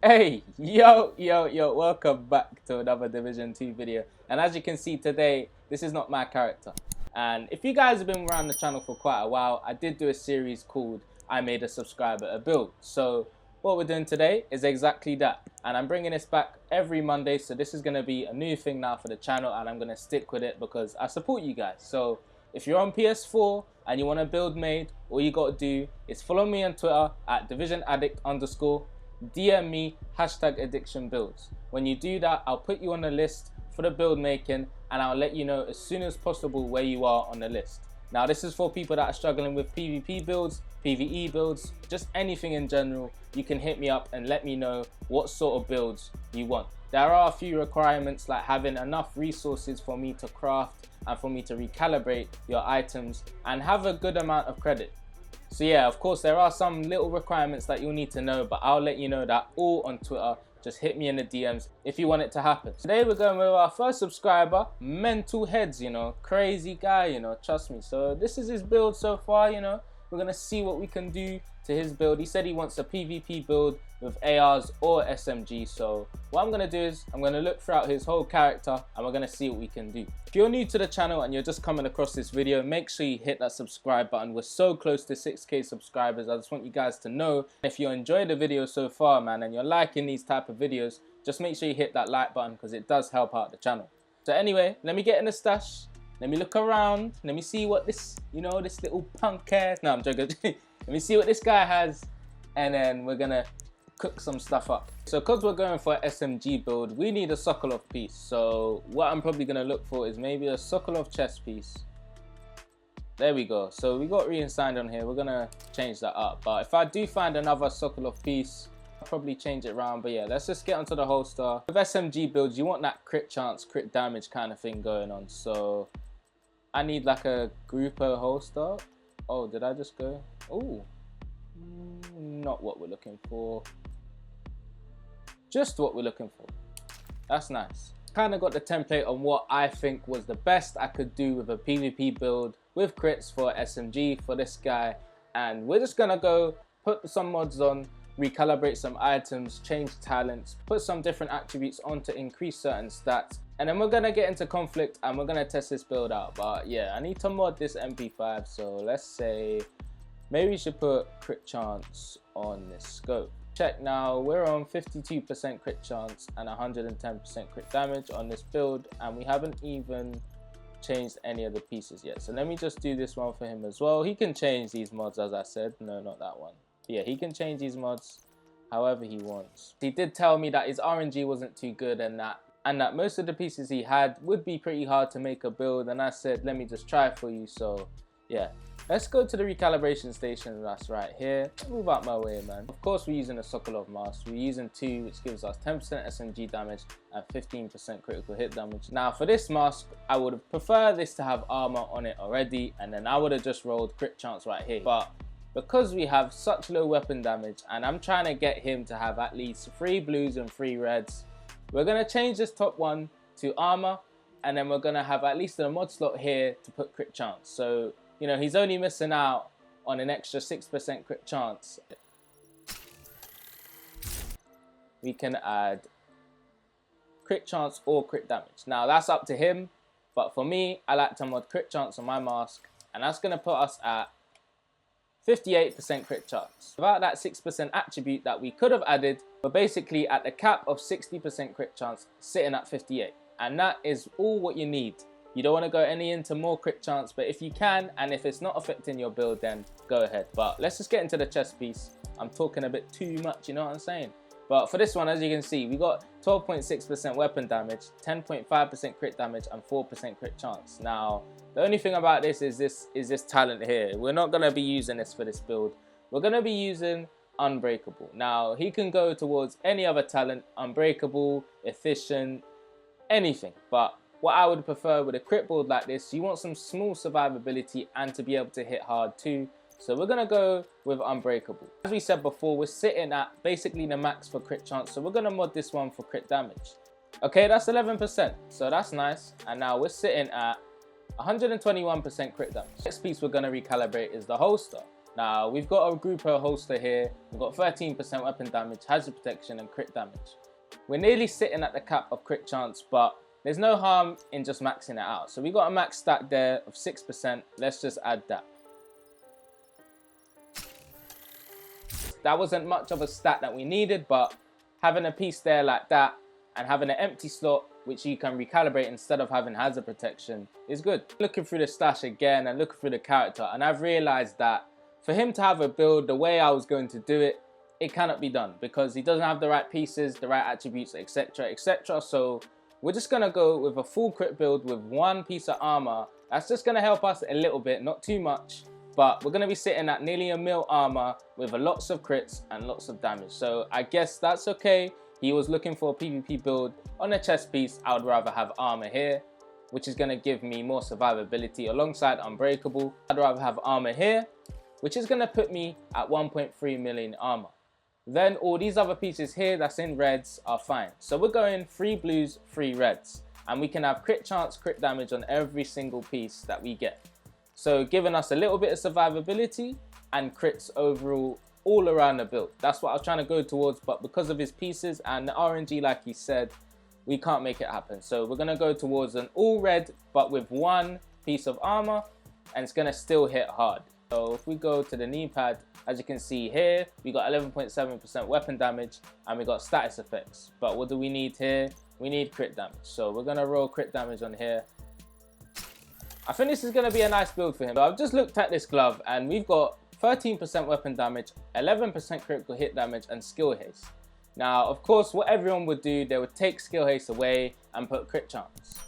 Hey, yo, welcome back to another Division 2 video. And as you can see today, this is not my character. And if you guys have been around the channel for quite a while, I did do a series called I Made a Subscriber a Build. So what we're doing today is exactly that. And I'm bringing this back every Monday, so this is going to be a new thing now for the channel, and I'm going to stick with it because I support you guys. So if you're on PS4 and you want a build made, all you got to do is follow me on Twitter at divisionaddict_. DM me #AddictionBuilds. When you do that, I'll put you on the list for the build making, and I'll let you know as soon as possible where you are on the list. Now this is for people that are struggling with PvP builds, PvE builds, just anything in general. You can hit me up and let me know what sort of builds you want. There are a few requirements, like having enough resources for me to craft and for me to recalibrate your items and have a good amount of credit. So yeah, of course there are some little requirements that you'll need to know, but I'll let you know that all on Twitter. Just hit me in the DMs if you want it to happen. Today we're going with our first subscriber, Mental Heads, crazy guy, trust me. So this is his build so far, we're gonna see what we can do to his build. He said he wants a PvP build with ARs or SMG. So what I'm gonna do is I'm gonna look throughout his whole character and we're gonna see what we can do. If you're new to the channel and you're just coming across this video, make sure you hit that subscribe button. We're so close to 6K subscribers. I just want you guys to know, if you enjoyed the video so far, man, and you're liking these type of videos, just make sure you hit that like button because it does help out the channel. So anyway, let me get in the stash. Let me look around. Let me see what this, this little punk ass. No, I'm joking. Let me see what this guy has, and then we're gonna cook some stuff up. So because we're going for an SMG build, we need a Sokolov piece. So what I'm probably gonna look for is maybe a Sokolov chest piece. There we go. So we got re-signed on here. We're gonna change that up. But if I do find another Sokolov piece, I'll probably change it around. But yeah, let's just get onto the holster. With SMG builds, you want that crit chance, crit damage kind of thing going on. So I need like a grouper holster. Oh, did I just go? Oh, not what we're looking for. Just what we're looking for. That's nice. Kind of got the template on what I think was the best I could do with a PvP build with crits for SMG for this guy. And we're just gonna go put some mods on, recalibrate some items, change talents, put some different attributes on to increase certain stats, and then we're gonna get into conflict and we're gonna test this build out. But yeah, I need to mod this MP5, so let's say maybe we should put crit chance on this scope. Check now, we're on 52% crit chance and 110% crit damage on this build, and we haven't even changed any of the pieces yet. So let me just do this one for him as well. He can change these mods, as I said. No, not that one. Yeah, he can change these mods however he wants. He did tell me that his RNG wasn't too good and that most of the pieces he had would be pretty hard to make a build, and I said let me just try it for you. So yeah, let's go to the recalibration station. That's right here. Move out my way, man. Of course we're using a Sokolov mask. We're using 2, which gives us 10% SMG damage and 15% critical hit damage. Now for this mask, I would have preferred this to have armor on it already, and then I would have just rolled crit chance right here. But because we have such low weapon damage and I'm trying to get him to have at least 3 blues and 3 reds, we're going to change this top one to armor, and then we're going to have at least a mod slot here to put crit chance. So, he's only missing out on an extra 6% crit chance. We can add crit chance or crit damage. Now that's up to him, but for me, I like to mod crit chance on my mask, and that's going to put us at 58% crit chance. Without that 6% attribute that we could have added, we're basically at the cap of 60% crit chance, sitting at 58. And that is all what you need. You don't want to go any into more crit chance, but if you can, and if it's not affecting your build, then go ahead. But let's just get into the chest piece. I'm talking a bit too much, you know what I'm saying? But for this one, as you can see, we got 12.6% weapon damage, 10.5% crit damage, and 4% crit chance. Now, the only thing about this is this talent here. We're not going to be using this for this build. We're going to be using Unbreakable. Now, he can go towards any other talent, Unbreakable, Efficient, anything. But what I would prefer with a crit build like this, you want some small survivability and to be able to hit hard too. So we're going to go with Unbreakable. As we said before, we're sitting at basically the max for crit chance. So we're going to mod this one for crit damage. Okay, that's 11%. So that's nice. And now we're sitting at 121% crit damage. Next piece we're going to recalibrate is the holster. Now, we've got a Grupo holster here. We've got 13% weapon damage, hazard protection, and crit damage. We're nearly sitting at the cap of crit chance, but there's no harm in just maxing it out. So we got a max stat there of 6%. Let's just add that. That wasn't much of a stat that we needed, but having a piece there like that and having an empty slot which you can recalibrate instead of having hazard protection is good. Looking through the stash again and looking through the character, and I've realized that for him to have a build the way I was going to do it, it cannot be done because he doesn't have the right pieces, the right attributes, etc, etc. So we're just going to go with a full crit build with one piece of armor. That's just going to help us a little bit, not too much, but we're going to be sitting at nearly a mil armor with lots of crits and lots of damage. So I guess that's okay. He was looking for a PvP build on a chest piece. I would rather have armor here, which is going to give me more survivability alongside Unbreakable. I'd rather have armor here, which is going to put me at 1.3 million armor. Then all these other pieces here that's in reds are fine. So we're going 3 blues, 3 reds. And we can have crit chance, crit damage on every single piece that we get. So giving us a little bit of survivability and crits overall all around the build. That's what I was trying to go towards, but because of his pieces and the RNG, like he said, we can't make it happen. So we're going to go towards an all red, but with one piece of armor, and it's going to still hit hard. So if we go to the knee pad, as you can see here, we got 11.7% weapon damage and we got status effects. But what do we need here? We need crit damage. So we're going to roll crit damage on here. I think this is going to be a nice build for him. So I've just looked at this glove and we've got 13% weapon damage, 11% critical hit damage, and skill haste. Now, of course, what everyone would do, they would take skill haste away and put crit chance.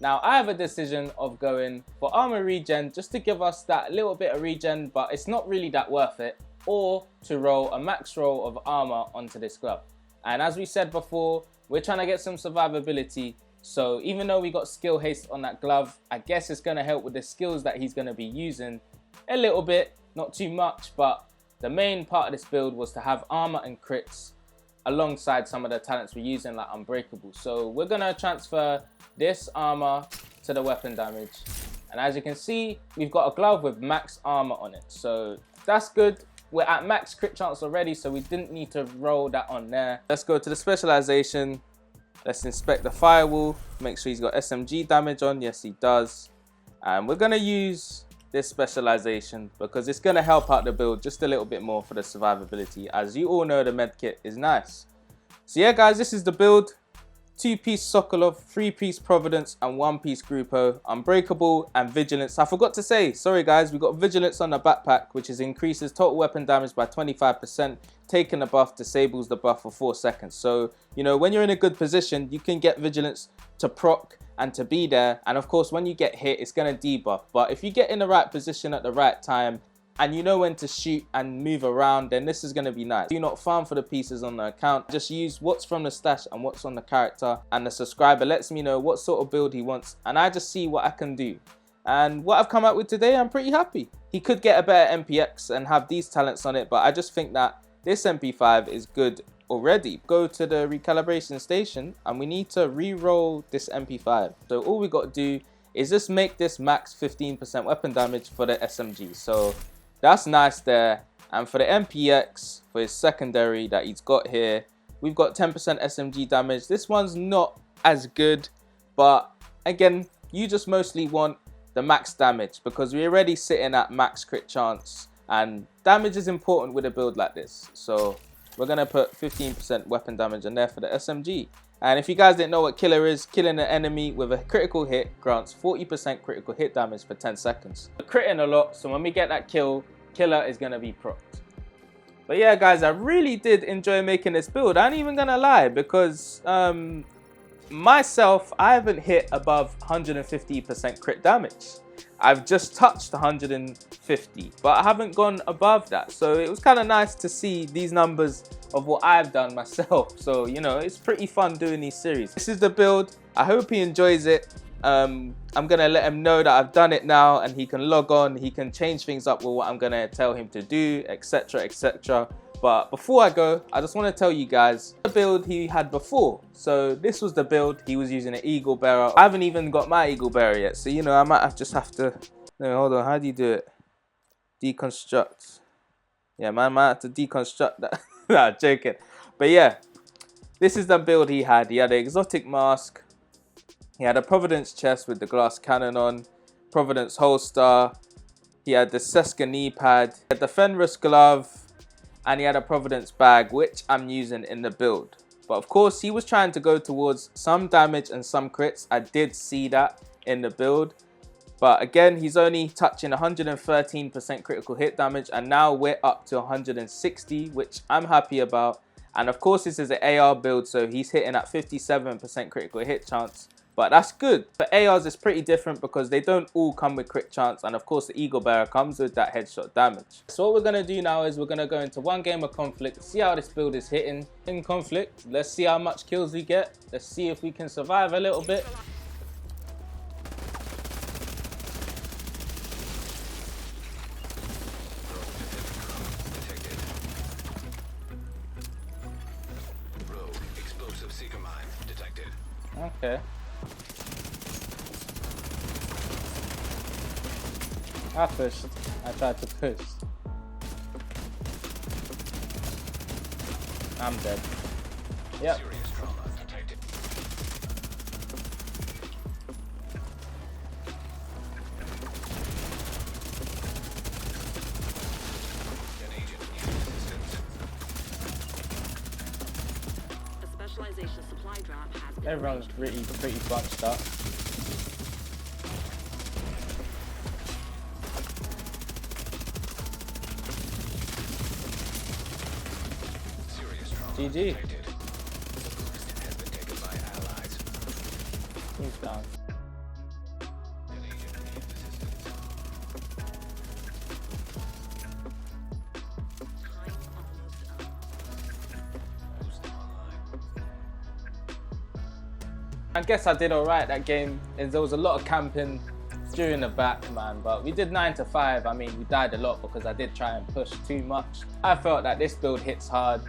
Now, I have a decision of going for armor regen just to give us that little bit of regen, but it's not really that worth it, or to roll a max roll of armor onto this glove. And as we said before, we're trying to get some survivability. So even though we got skill haste on that glove, I guess it's going to help with the skills that he's going to be using a little bit. Not too much, but the main part of this build was to have armor and crits alongside some of the talents we're using like Unbreakable. So we're going to transfer this armor to the weapon damage. And as you can see, we've got a glove with max armor on it. So that's good. We're at max crit chance already, so we didn't need to roll that on there. Let's go to the specialization. Let's inspect the firewall. Make sure he's got SMG damage on. Yes, he does. And we're going to use this specialization because it's going to help out the build just a little bit more for the survivability. As you all know, the medkit is nice. So yeah, guys, this is the build. 2-piece Sokolov, 3-piece Providence, and 1-piece Grupo, Unbreakable, and Vigilance. I forgot to say, sorry guys, we got Vigilance on the backpack, which is increases total weapon damage by 25%. Taking the buff disables the buff for 4 seconds. So, you know, when you're in a good position, you can get Vigilance to proc and to be there. And of course, when you get hit, it's going to debuff. But if you get in the right position at the right time, and you know when to shoot and move around, then this is going to be nice. Do not farm for the pieces on the account. Just use what's from the stash and what's on the character. And the subscriber lets me know what sort of build he wants. And I just see what I can do. And what I've come up with today, I'm pretty happy. He could get a better MPX and have these talents on it. But I just think that this MP5 is good already. Go to the recalibration station and we need to re-roll this MP5. So all we got to do is just make this max 15% weapon damage for the SMG. So that's nice there. And for the MPX, for his secondary that he's got here, we've got 10% SMG damage. This one's not as good, but again, you just mostly want the max damage because we're already sitting at max crit chance, and damage is important with a build like this. So we're going to put 15% weapon damage in there for the SMG. And if you guys didn't know what killer is, killing an enemy with a critical hit grants 40% critical hit damage for 10 seconds. We're critting a lot, so when we get that kill, killer is going to be procced. But yeah, guys, I really did enjoy making this build. I ain't even going to lie, because myself, I haven't hit above 150% crit damage. I've just touched 150, but I haven't gone above that. So it was kind of nice to see these numbers of what I've done myself. So, you know, it's pretty fun doing these series. This is the build. I hope he enjoys it. I'm going to let him know that I've done it now, and he can log on. He can change things up with what I'm going to tell him to do, etc, etc. But before I go, I just want to tell you guys the build he had before. So this was the build. He was using an Eagle Bearer. I haven't even got my Eagle Bearer yet. So, you know, I might just have to... No, hold on. How do you do it? Deconstruct. Yeah, man, might have to deconstruct that. Nah, joking. But yeah, this is the build he had. He had an exotic mask. He had a Providence chest with the glass cannon on. Providence holster. He had the Seska knee pad. He had the Fenris glove. And he had a Providence bag, which I'm using in the build. But of course, he was trying to go towards some damage and some crits. I did see that in the build. But again, he's only touching 113% critical hit damage. And now we're up to 160, which I'm happy about. And of course, this is an AR build, so he's hitting at 57% critical hit chance. But that's good. For ARs, it's pretty different because they don't all come with crit chance. And of course, the Eagle Bearer comes with that headshot damage. So what we're going to do now is we're going to go into one game of Conflict, see how this build is hitting in Conflict. Let's see how much kills we get. Let's see if we can survive a little bit. Okay. I pushed. I tried to push. I'm dead. Yep. Everyone's pretty bunched up. GG. He's down. I guess I did alright that game. There was a lot of camping during the back, man, but we did 9 to 5. I mean, we died a lot because I did try and push too much. I felt that this build hits hard.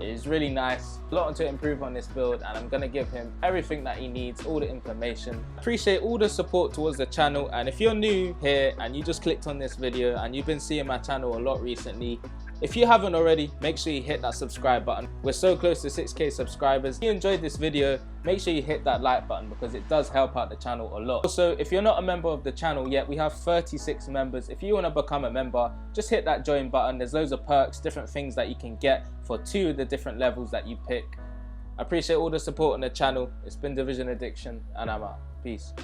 It is really nice. A lot to improve on this build, and I'm gonna give him everything that he needs, all the information. Appreciate all the support towards the channel, and if you're new here and you just clicked on this video and you've been seeing my channel a lot recently, if you haven't already, make sure you hit that subscribe button. We're so close to 6K subscribers. If you enjoyed this video, make sure you hit that like button because it does help out the channel a lot. Also, if you're not a member of the channel yet, we have 36 members. If you want to become a member, just hit that join button. There's loads of perks, different things that you can get for 2 of the different levels that you pick. I appreciate all the support on the channel. It's been Division Addiction, and I'm out. Peace.